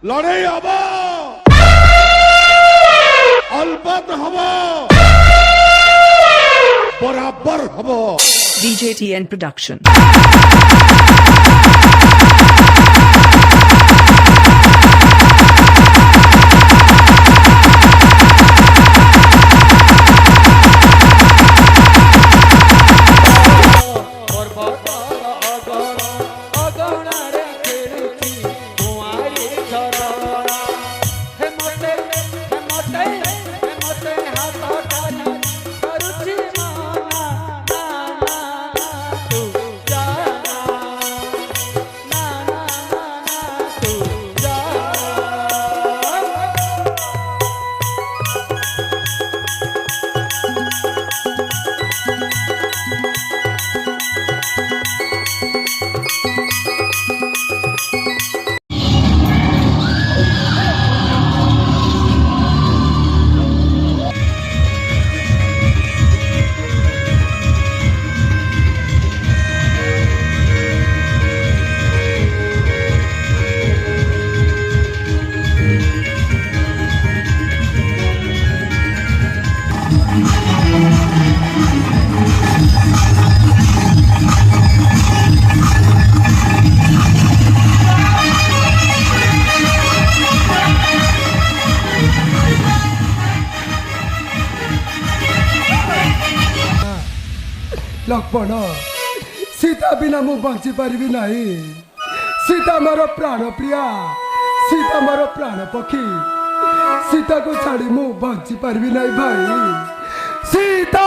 लड़ाई हब अलबत हब बराबर हब। DJ TN Production। Lakshman Sita बिना मु बंची पारिबी नहीं। सीता मोर प्राण प्रिया, सीता मोर प्राण पक्षी, सीता को छाड़ी मु बंची पारिबी नहीं भाई। सीता